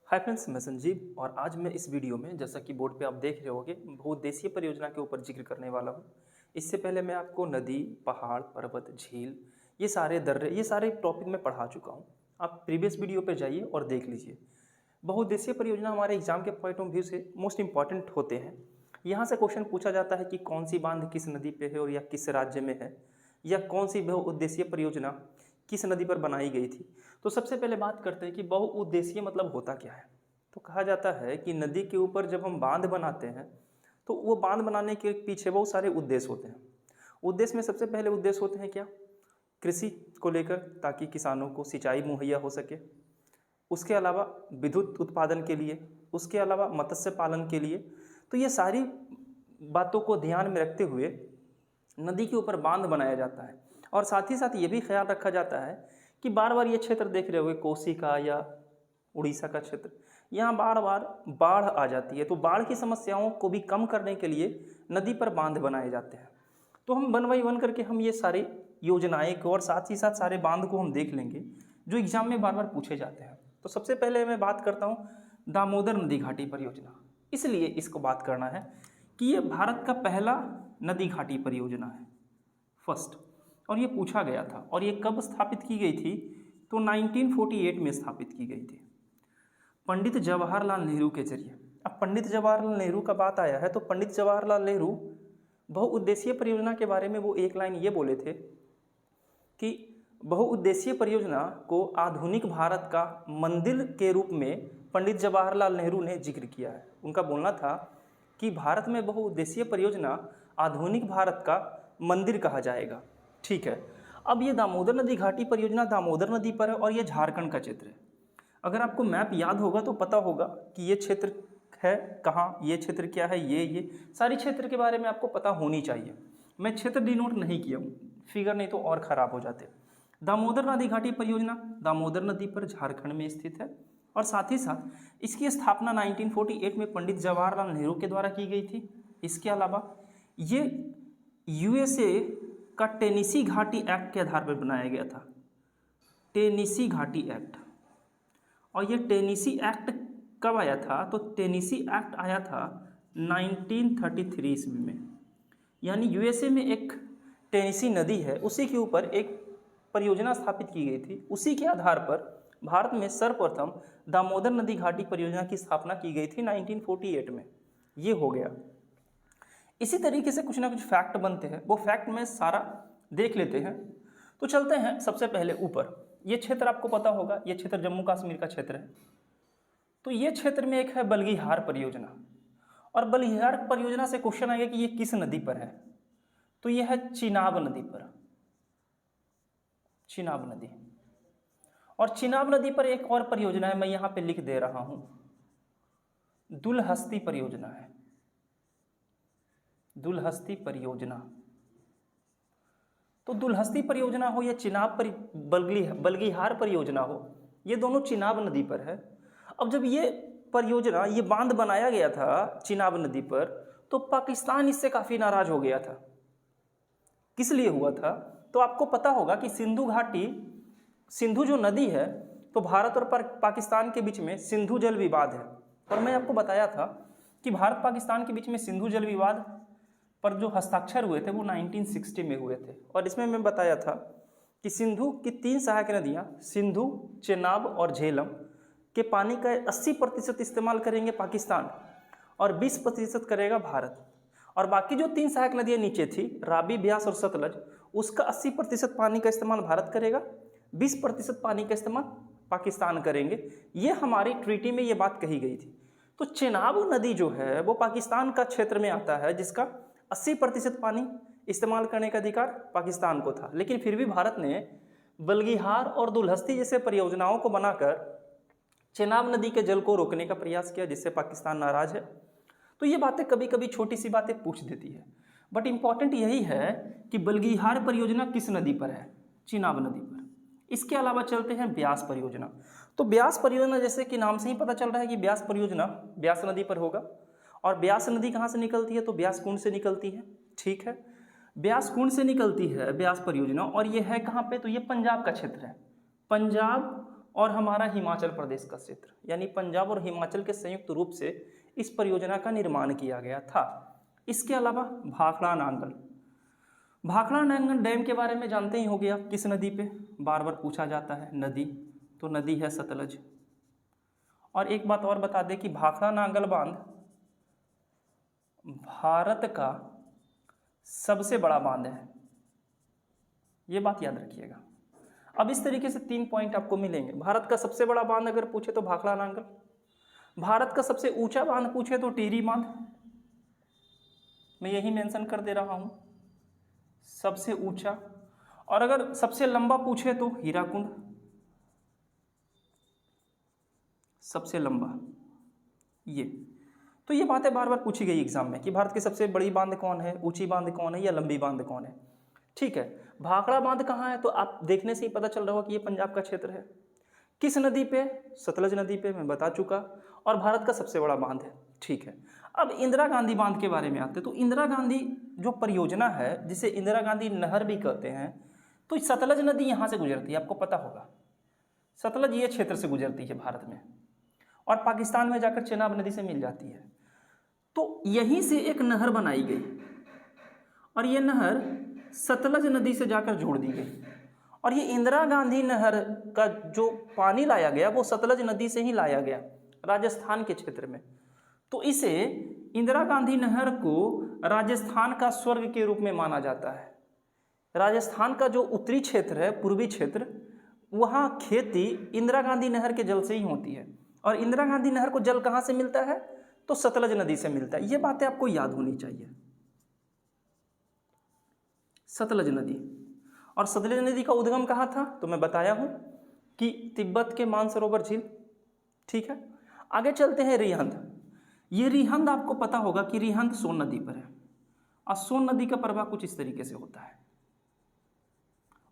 Hi friends, मैं संजीव और आज मैं इस वीडियो में जैसा कि बोर्ड पे आप देख रहे होंगे बहुउद्देशीय परियोजना के ऊपर जिक्र करने वाला हूँ। इससे पहले मैं आपको नदी, पहाड़, पर्वत, झील, ये सारे दर्रे, ये सारे टॉपिक में पढ़ा चुका हूँ। आप प्रीवियस वीडियो पे जाइए और देख लीजिए। बहुउद्देशीय परियोजना हमारे एग्जाम के पॉइंट ऑफ व्यू से मोस्ट इंपॉर्टेंट होते हैं। यहाँ से क्वेश्चन पूछा जाता है कि कौन सी बांध किस नदी पे है और या किस राज्य में है, या कौन सी बहुउद्देशीय परियोजना किस नदी पर बनाई गई थी। तो सबसे पहले बात करते हैं कि बहुउद्देशीय मतलब होता क्या है। तो कहा जाता है कि नदी के ऊपर जब हम बांध बनाते हैं तो वो बांध बनाने के पीछे बहुत सारे उद्देश्य होते हैं। उद्देश्य में सबसे पहले उद्देश्य होते हैं क्या? कृषि को लेकर, ताकि किसानों को सिंचाई मुहैया हो सके। उसके अलावा विद्युत उत्पादन के लिए, उसके अलावा मत्स्य पालन के लिए। तो ये सारी बातों को ध्यान में रखते हुए नदी के ऊपर बांध बनाया जाता है। और साथ ही साथ ये भी ख्याल रखा जाता है कि बार बार ये क्षेत्र देख रहे होंगे, कोसी का या उड़ीसा का क्षेत्र, यहाँ बार बार बाढ़ आ जाती है। तो बाढ़ की समस्याओं को भी कम करने के लिए नदी पर बांध बनाए जाते हैं। तो हम वन बाई वन करके हम ये सारी योजनाएं को और साथ ही साथ सारे बांध को हम देख लेंगे जो एग्जाम में बार बार पूछे जाते हैं। तो सबसे पहले मैं बात करता हूँ दामोदर नदी घाटी परियोजना। इसलिए इसको बात करना है कि ये भारत का पहला नदी घाटी परियोजना है, फर्स्ट। और ये पूछा गया था। और ये कब स्थापित की गई थी? तो 1948 में स्थापित की गई थी पंडित जवाहरलाल नेहरू के जरिए। अब पंडित जवाहरलाल नेहरू का बात आया है तो पंडित जवाहरलाल नेहरू बहुउद्देशीय परियोजना के बारे में वो एक लाइन ये बोले थे कि बहुउद्देशीय परियोजना को आधुनिक भारत का मंदिर के रूप में पंडित जवाहरलाल नेहरू ने जिक्र किया है। उनका बोलना था कि भारत में बहुउद्देशीय परियोजना आधुनिक भारत का मंदिर कहा जाएगा। ठीक है। अब ये दामोदर नदी घाटी परियोजना दामोदर नदी पर है और ये झारखंड का क्षेत्र है। अगर आपको मैप याद होगा तो पता होगा कि ये क्षेत्र है कहाँ, ये क्षेत्र क्या है, ये सारी क्षेत्र के बारे में आपको पता होनी चाहिए। मैं क्षेत्र डिनोट नहीं किया हूँ, फिगर नहीं तो और ख़राब हो जाते। दामोदर नदी घाटी परियोजना दामोदर नदी पर झारखंड में स्थित है। और साथ ही साथ इसकी स्थापना 1948 में पंडित जवाहरलाल नेहरू के द्वारा की गई थी। इसके अलावा ये USA का टेनिसी घाटी एक्ट के आधार पर बनाया गया था, टेनिसी घाटी एक्ट। और ये टेनिसी एक्ट कब आया था? तो टेनिसी एक्ट आया था 1933 ईस्वी में। यानी USA में एक टेनिसी नदी है, उसी के ऊपर एक परियोजना स्थापित की गई थी। उसी के आधार पर भारत में सर्वप्रथम दामोदर नदी घाटी परियोजना की स्थापना की गई थी 1948 में। ये हो गया। इसी तरीके से कुछ ना कुछ फैक्ट बनते हैं, वो फैक्ट में सारा देख लेते हैं। तो चलते हैं सबसे पहले ऊपर। ये क्षेत्र आपको पता होगा, ये क्षेत्र जम्मू कश्मीर का क्षेत्र है। तो ये क्षेत्र में एक है बल्गीहार परियोजना। और बल्गीहार परियोजना से क्वेश्चन आएगा कि ये किस नदी पर है? तो ये है चिनाब नदी पर, चिनाब नदी। और चिनाब नदी पर एक और परियोजना है, मैं यहाँ पे लिख दे रहा हूँ, दुलहस्ती परियोजना है, दुलहस्ती परियोजना। तो दुलहस्ती परियोजना हो या चिनाब बल्गीहार परियोजना हो, ये दोनों चिनाब नदी पर है। अब जब ये परियोजना, ये बांध बनाया गया था चिनाब नदी पर, तो पाकिस्तान इससे काफ़ी नाराज हो गया था। किस लिए हुआ था? तो आपको पता होगा कि सिंधु घाटी, सिंधु जो नदी है, तो भारत और पाकिस्तान के बीच में सिंधु जल विवाद है। और मैं आपको बताया था कि भारत पाकिस्तान के बीच में सिंधु जल विवाद पर जो हस्ताक्षर हुए थे वो 1960 में हुए थे। और इसमें मैं बताया था कि सिंधु की 3 सहायक नदियाँ, सिंधु, चेनाब और झेलम के पानी का 80% इस्तेमाल करेंगे पाकिस्तान और 20% करेगा भारत। और बाकी जो 3 सहायक नदियाँ नीचे थी, रावी, ब्यास और सतलज, उसका 80% पानी का इस्तेमाल भारत करेगा, 20% पानी का इस्तेमाल पाकिस्तान करेंगे। ये हमारी ट्रीटी में ये बात कही गई थी। तो चेनाब नदी जो है वो पाकिस्तान का क्षेत्र में आता है, जिसका 80% पानी इस्तेमाल करने का अधिकार पाकिस्तान को था। लेकिन फिर भी भारत ने बल्गीहार और दुलहस्ती जैसे परियोजनाओं को बनाकर चेनाब नदी के जल को रोकने का प्रयास किया, जिससे पाकिस्तान नाराज है। तो ये बातें कभी कभी छोटी सी बातें पूछ देती है, बट इंपॉर्टेंट यही है कि बल्गीहार परियोजना किस नदी पर है? चिनाब नदी पर। इसके अलावा चलते हैं ब्यास परियोजना। तो ब्यास परियोजना, जैसे कि नाम से ही पता चल रहा है कि ब्यास परियोजना ब्यास नदी पर होगा। और ब्यास नदी कहाँ से निकलती है? तो ब्यास कुंड से निकलती है। ठीक है, ब्यास कुंड से निकलती है ब्यास परियोजना। और ये है कहाँ पे? तो ये पंजाब का क्षेत्र है, पंजाब और हमारा हिमाचल प्रदेश का क्षेत्र, यानी पंजाब और हिमाचल के संयुक्त रूप से इस परियोजना का निर्माण किया गया था। इसके अलावा भाखड़ा नांगल, भाखड़ा नांगल डैम के बारे में जानते ही होंगे आप, किस नदी पे बार बार पूछा जाता है नदी, तो नदी है सतलज। और एक बात और बता दें कि भाखड़ा नांगल बांध भारत का सबसे बड़ा बांध है, ये बात याद रखिएगा। अब इस तरीके से 3 पॉइंट आपको मिलेंगे। भारत का सबसे बड़ा बांध अगर पूछे तो भाखड़ा नांगल, भारत का सबसे ऊंचा बांध पूछे तो टिहरी बांध, मैं यही मेंशन कर दे रहा हूं, सबसे ऊंचा। और अगर सबसे लंबा पूछे तो हीराकुंड, सबसे लंबा। तो ये बातें बार बार पूछी गई एग्जाम में कि भारत की सबसे बड़ी बांध कौन है, ऊंची बांध कौन है या लंबी बांध कौन है। ठीक है, भाखड़ा बांध कहाँ है, तो आप देखने से ही पता चल रहा होगा कि ये पंजाब का क्षेत्र है। किस नदी पे, सतलज नदी पे, मैं बता चुका, और भारत का सबसे बड़ा बांध है। ठीक है, अब इंदिरा गांधी बांध के बारे में आते हैं। तो इंदिरा गांधी जो परियोजना है, जिसे इंदिरा गांधी नहर भी कहते हैं, तो सतलज नदी यहाँ से गुजरती है, आपको पता होगा। सतलज ये क्षेत्र से गुजरती है भारत में, और पाकिस्तान में जाकर चेनाब नदी से मिल जाती है। तो यहीं से एक नहर बनाई गई, और ये नहर सतलज नदी से जाकर जोड़ दी गई। और ये इंदिरा गांधी नहर का जो पानी लाया गया वो सतलज नदी से ही लाया गया, राजस्थान के क्षेत्र में। तो इसे, इंदिरा गांधी नहर को राजस्थान का स्वर्ग के रूप में माना जाता है। राजस्थान का जो उत्तरी क्षेत्र है, पूर्वी क्षेत्र, वहाँ खेती इंदिरा गांधी नहर के जल से ही होती है। और इंदिरा गांधी नहर को जल कहाँ से मिलता है, तो सतलज नदी से मिलता है। ये बातें आपको याद होनी चाहिए। सतलज नदी, और सतलज नदी का उद्गम कहाँ था, तो मैं बताया हूँ कि तिब्बत के मानसरोवर झील। ठीक है, आगे चलते हैं रिहंद। ये रिहंद आपको पता होगा कि रिहंद सोन नदी पर है, और सोन नदी का प्रवाह कुछ इस तरीके से होता है।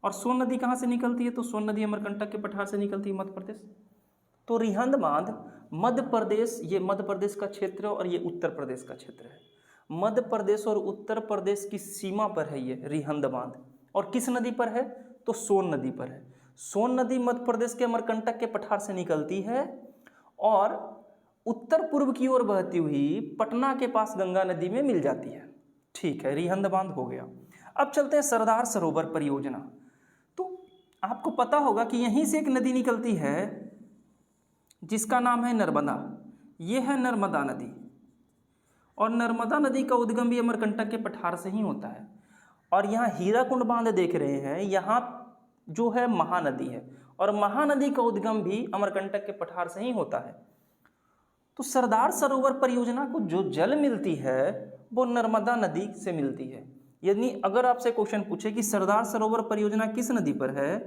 और सोन नदी कहाँ से निकलती है, तो सोन नदी अमरकंटक के पठार से निकलती है, मध्य प्रदेश। तो रिहंद बांध मध्य प्रदेश, ये मध्य प्रदेश का क्षेत्र और ये उत्तर प्रदेश का क्षेत्र है। मध्य प्रदेश और उत्तर प्रदेश की सीमा पर है ये रिहंद बांध। और किस नदी पर है, तो सोन नदी पर है। सोन नदी मध्य प्रदेश के अमरकंटक के पठार से निकलती है और उत्तर पूर्व की ओर बहती हुई पटना के पास गंगा नदी में मिल जाती है। ठीक है, रिहंद बांध हो गया। अब चलते हैं सरदार सरोवर परियोजना। तो आपको पता होगा कि यहीं से एक नदी निकलती है जिसका नाम है नर्मदा। ये है नर्मदा नदी, और नर्मदा नदी का उद्गम भी अमरकंटक के पठार से ही होता है। और यहाँ हीराकुंड बांध देख रहे हैं, यहाँ जो है महानदी है, और महानदी का उद्गम भी अमरकंटक के पठार से ही होता है। तो सरदार सरोवर परियोजना को जो जल मिलती है वो नर्मदा नदी से मिलती है। यानी अगर आपसे क्वेश्चन पूछे कि सरदार सरोवर परियोजना किस नदी पर है,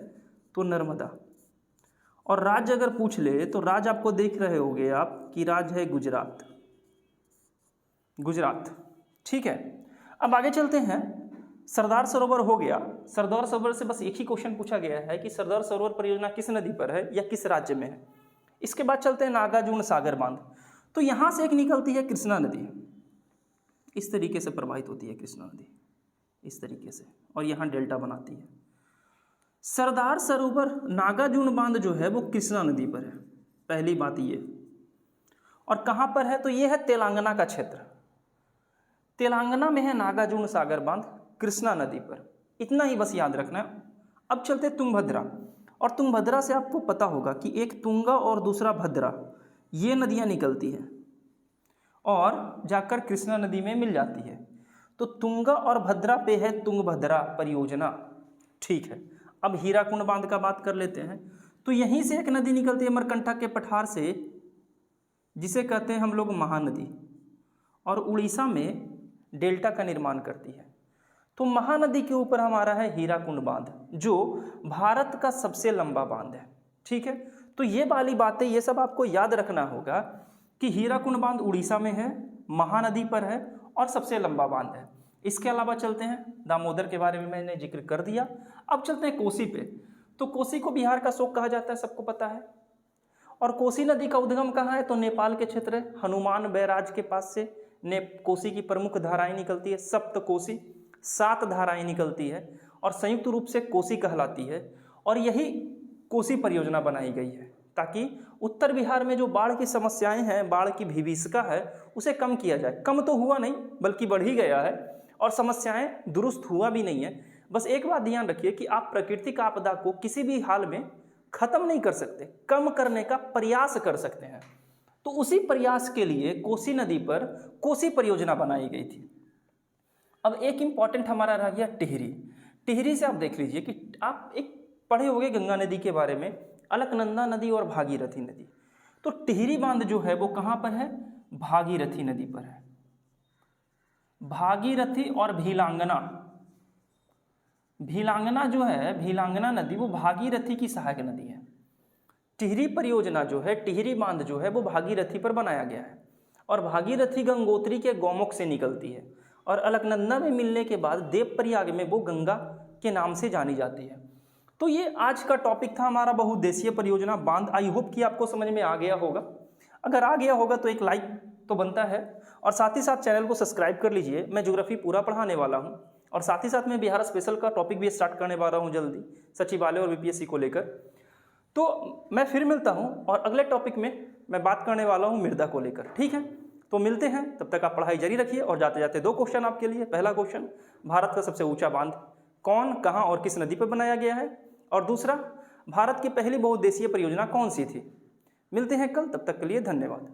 तो नर्मदा। और राज्य अगर पूछ ले तो राज्य आपको देख रहे होंगे आप कि राज्य है गुजरात, गुजरात। ठीक है, अब आगे चलते हैं। सरदार सरोवर हो गया। सरदार सरोवर से बस एक ही क्वेश्चन पूछा गया है कि सरदार सरोवर परियोजना किस नदी पर है या किस राज्य में है। इसके बाद चलते हैं नागार्जुन सागर बांध। तो यहाँ से एक निकलती है कृष्णा नदी, इस तरीके से प्रवाहित होती है कृष्णा नदी, इस तरीके से, और यहाँ डेल्टा बनाती है। सरदार सरोवर नागार्जुन बांध जो है वो कृष्णा नदी पर है, पहली बात ये। और कहाँ पर है, तो ये है तेलंगाना का क्षेत्र, तेलंगाना में है नागार्जुन सागर बांध कृष्णा नदी पर। इतना ही बस याद रखना है। अब चलते तुंगभद्रा, और तुंगभद्रा से आपको पता होगा कि एक तुंगा और दूसरा भद्रा, ये नदियाँ निकलती हैं और जाकर कृष्णा नदी में मिल जाती है। तो तुंगा और भद्रा पे है तुंगभद्रा परियोजना। ठीक है, अब हीराकुंड बांध का बात कर लेते हैं। तो यहीं से एक नदी निकलती है अमरकंटक के पठार से, जिसे कहते हैं हम लोग महानदी, और उड़ीसा में डेल्टा का निर्माण करती है। तो महानदी के ऊपर हमारा है हीराकुंड बांध, जो भारत का सबसे लंबा बांध है। ठीक है, तो ये वाली बातें, ये सब आपको याद रखना होगा कि हीराकुंड बांध उड़ीसा में है, महानदी पर है और सबसे लंबा बांध है। इसके अलावा चलते हैं, दामोदर के बारे में मैंने जिक्र कर दिया। अब चलते हैं कोसी पे। तो कोसी को बिहार का शोक कहा जाता है, सबको पता है। और कोसी नदी का उद्गम कहाँ है, तो नेपाल के क्षेत्र है, हनुमान बैराज के पास से कोसी की प्रमुख धाराएं निकलती है, सप्त कोसी, 7 धाराएं निकलती है और संयुक्त रूप से कोसी कहलाती है। और यही कोसी परियोजना बनाई गई है ताकि उत्तर बिहार में जो बाढ़ की समस्याएं हैं, बाढ़ की विभीषिका है, उसे कम किया जाए। कम तो हुआ नहीं बल्कि बढ़ ही गया है और समस्याएं दुरुस्त हुआ भी नहीं है। बस एक बात ध्यान रखिए कि आप प्राकृतिक आपदा को किसी भी हाल में खत्म नहीं कर सकते, कम करने का प्रयास कर सकते हैं। तो उसी प्रयास के लिए कोसी नदी पर कोसी परियोजना बनाई गई थी। अब एक इंपॉर्टेंट हमारा रह गया टिहरी। टिहरी से आप देख लीजिए कि आप एक पढ़े होंगे गंगा नदी के बारे में, अलकनंदा नदी और भागीरथी नदी। तो टिहरी बांध जो है वो कहाँ पर है? भागीरथी नदी पर है। भागीरथी और भीलांगना, भीलांगना जो है, भीलांगना नदी वो भागीरथी की सहायक नदी है। टिहरी परियोजना जो है, टिहरी बांध जो है वो भागीरथी पर बनाया गया है और भागीरथी गंगोत्री के गौमुख से निकलती है और अलकनंदा में मिलने के बाद देवप्रयाग में वो गंगा के नाम से जानी जाती है। तो ये आज का टॉपिक था हमारा बहुउद्देशीय परियोजना बांध। आई होप कि आपको समझ में आ गया होगा। अगर आ गया होगा तो एक लाइक तो बनता है और साथ ही साथ चैनल को सब्सक्राइब कर लीजिए। मैं ज्योग्राफी पूरा पढ़ाने वाला हूँ और साथ ही साथ मैं बिहार स्पेशल का टॉपिक भी स्टार्ट करने वाला हूँ जल्दी, सचिवालय और बीपीएससी को लेकर। तो मैं फिर मिलता हूँ और अगले टॉपिक में मैं बात करने वाला हूँ मृदा को लेकर। ठीक है, तो मिलते हैं, तब तक आप पढ़ाई जारी रखिए। और जाते जाते 2 क्वेश्चन आपके लिए। पहला क्वेश्चन, भारत का सबसे ऊंचा बांध कौन, कहां और किस नदी पर बनाया गया है? और दूसरा, भारत की पहली बहुउद्देशीय परियोजना कौन सी थी? मिलते हैं कल, तब तक के लिए धन्यवाद।